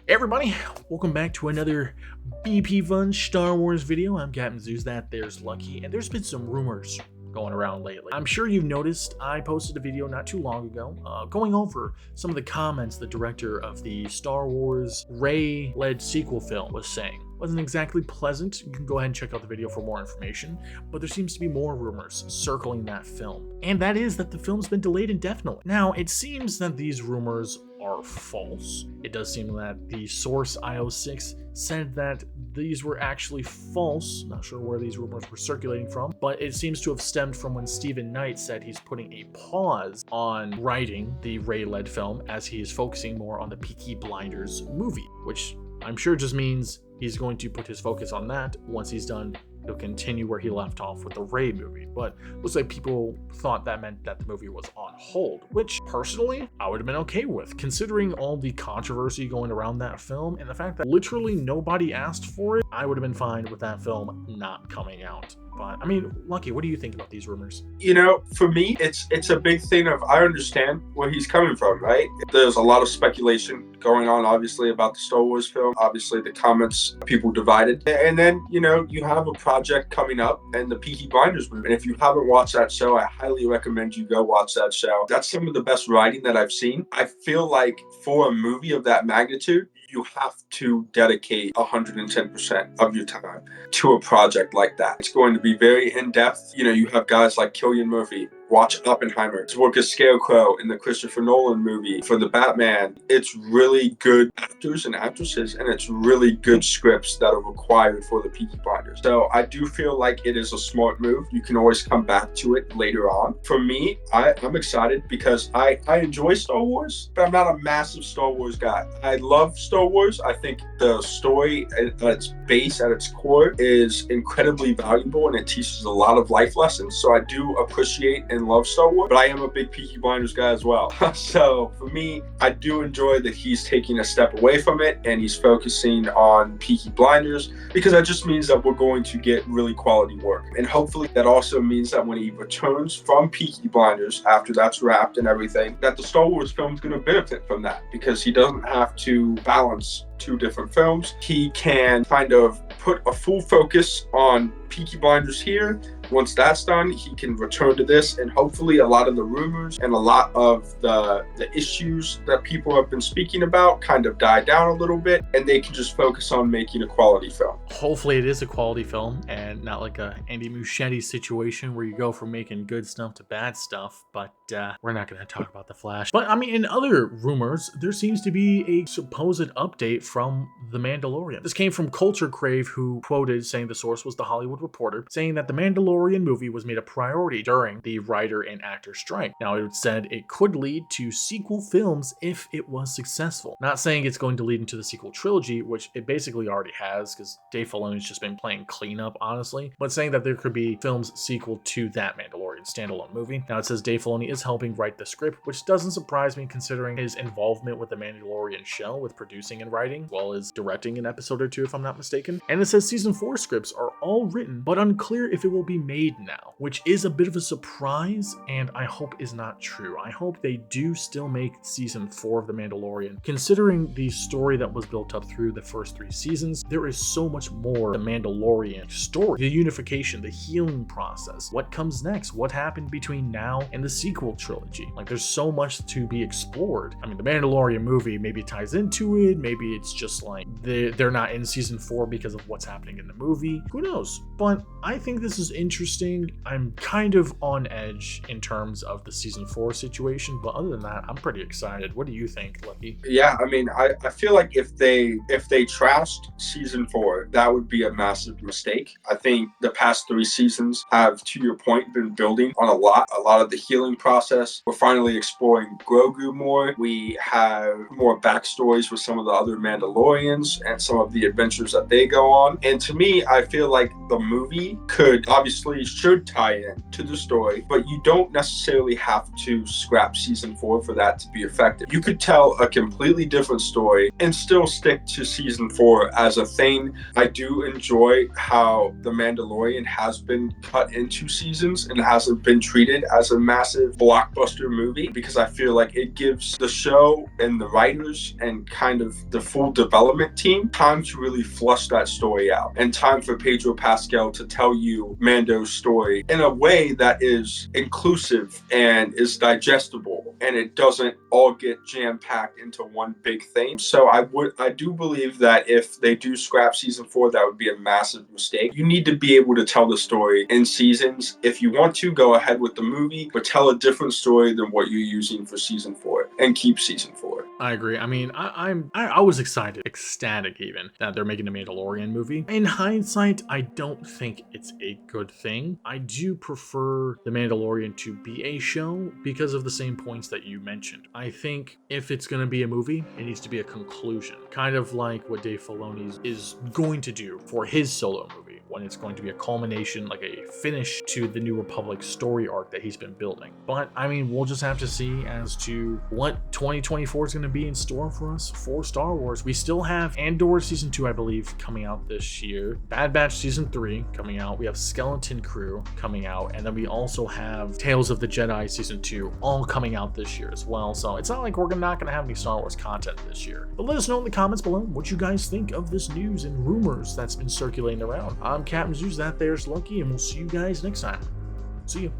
Hey everybody, welcome back to another BP Fun Star Wars video. I'm Captain Zeus, there's Lucky, and there's been some rumors going around lately. I'm sure you've noticed I posted a video not too long ago going over some of the comments the director of the Star Wars Rey-Led sequel film was saying. Wasn't exactly pleasant. You can go ahead and check out the video for more information, but there seems to be more rumors circling that film, and that is that the film's been delayed indefinitely. Now, it seems that these rumors are false. It does seem that the source IO6 said that these were actually false. Not sure where these rumors were circulating from, but it seems to have stemmed from when Stephen Knight said he's putting a pause on writing the Rey-Led film as he is focusing more on the Peaky Blinders movie, which I'm sure just means he's going to put his focus on that. Once he's done, he'll continue where he left off with the Rey movie. But looks like people thought that meant that the movie was on hold, which personally I would have been okay with, considering all the controversy going around that film and the fact that literally nobody asked for it. I would have been fine with that film not coming out. But I mean, Lucky, what do you think about these rumors? You know, for me, it's a big thing of I understand where he's coming from, right? There's a lot of speculation going on, obviously, about the Star Wars film. Obviously, the comments, people divided. And then, you know, you have a project coming up and the Peaky Blinders movie. And if you haven't watched that show, I highly recommend you go watch that show. That's some of the best writing that I've seen. I feel like for a movie of that magnitude, you have to dedicate 110% of your time to a project like that. It's going to be very in-depth. You know, you have guys like Cillian Murphy. Watch Oppenheimer. To work as Scarecrow in the Christopher Nolan movie for the Batman. It's really good actors and actresses, and it's really good scripts that are required for the Peaky Blinders. So I do feel like it is a smart move. You can always come back to it later on. For me, I'm excited because I enjoy Star Wars, but I'm not a massive Star Wars guy. I love Star Wars. I think the story at its base, at its core, is incredibly valuable, and it teaches a lot of life lessons. So I do appreciate and love Star Wars, but I am a big Peaky Blinders guy as well. So for me, I do enjoy that he's taking a step away from it and he's focusing on Peaky Blinders, because that just means that we're going to get really quality work. And hopefully that also means that when he returns from Peaky Blinders, after that's wrapped and everything, that the Star Wars film is going to benefit from that, because he doesn't have to balance two different films. He can kind of put a full focus on Peaky Blinders here. Once that's done, he can return to this, and hopefully a lot of the rumors and a lot of the issues that people have been speaking about kind of die down a little bit, and they can just focus on making a quality film. Hopefully it is a quality film and not like a Andy Muschietti situation where you go from making good stuff to bad stuff, but we're not going to talk about The Flash. But I mean, in other rumors, there seems to be a supposed update from The Mandalorian. This came from Culture Crave, who quoted saying the source was The Hollywood Reporter, saying that The Mandalorian movie was made a priority during the writer and actor strike. Now, it said it could lead to sequel films if it was successful. Not saying it's going to lead into the sequel trilogy, which it basically already has, because Dave Filoni's just been playing cleanup, honestly, but saying that there could be films sequel to that Mandalorian standalone movie. Now, it says Dave Filoni is helping write the script, which doesn't surprise me considering his involvement with the Mandalorian show, with producing and writing, as well as directing an episode or two, if I'm not mistaken. And it says season 4 scripts are all written, but unclear if it will be made now, which is a bit of a surprise, and I hope is not true. I hope they do still make season 4 of The Mandalorian. Considering the story that was built up through the first 3 seasons, there is so much more The Mandalorian story. The unification, the healing process, what comes next, what happened between now and the sequel trilogy. Like, there's so much to be explored. I mean, The Mandalorian movie maybe ties into it, maybe it's just like they're not in season 4 because of what's happening in the movie. Who knows? But I think this is interesting. I'm kind of on edge in terms of the season 4 situation, but other than that, I'm pretty excited. What do you think, Lucky? Yeah, I mean, I feel like if they trashed season 4, that would be a massive mistake. I think the past 3 seasons have, to your point, been building on a lot of the healing process. We're finally exploring Grogu more. We have more backstories with some of the other Mandalorians and some of the adventures that they go on. And to me, I feel like the movie could obviously obviously should tie in to the story, but you don't necessarily have to scrap season 4 for that to be effective. You could tell a completely different story and still stick to season 4 as a thing. I do enjoy how The Mandalorian has been cut into seasons and hasn't been treated as a massive blockbuster movie, because I feel like it gives the show and the writers and kind of the full development team time to really flush that story out, and time for Pedro Pascal to tell you Mando's story in a way that is inclusive and is digestible, and it doesn't all get jam-packed into one big thing. So I do believe that if they do scrap season 4, that would be a massive mistake. You need to be able to tell the story in seasons. If you want to, go ahead with the movie, but tell a different story than what you're using for season 4, and keep season 4. I agree. I mean, I was excited, ecstatic even, that they're making a Mandalorian movie. In hindsight, I don't think it's a good thing. I do prefer The Mandalorian to be a show because of the same points that you mentioned. I think if it's going to be a movie, it needs to be a conclusion, kind of like what Dave Filoni is going to do for his solo movie, when it's going to be a culmination, like a finish to the New Republic story arc that he's been building. But I mean, we'll just have to see as to what 2024 is going to be in store for us for Star Wars. We still have Andor season 2, I believe, coming out this year. Bad Batch season 3 coming out. We have Skeleton Crew coming out, and then we also have Tales of the Jedi season 2 all coming out this year as well. So it's not like we're not going to have any Star Wars content this year. But let us know in the comments below what you guys think of this news and rumors that's been circulating around. I'm Captain Zeus, that there's Lucky, and we'll see you guys next time. See you.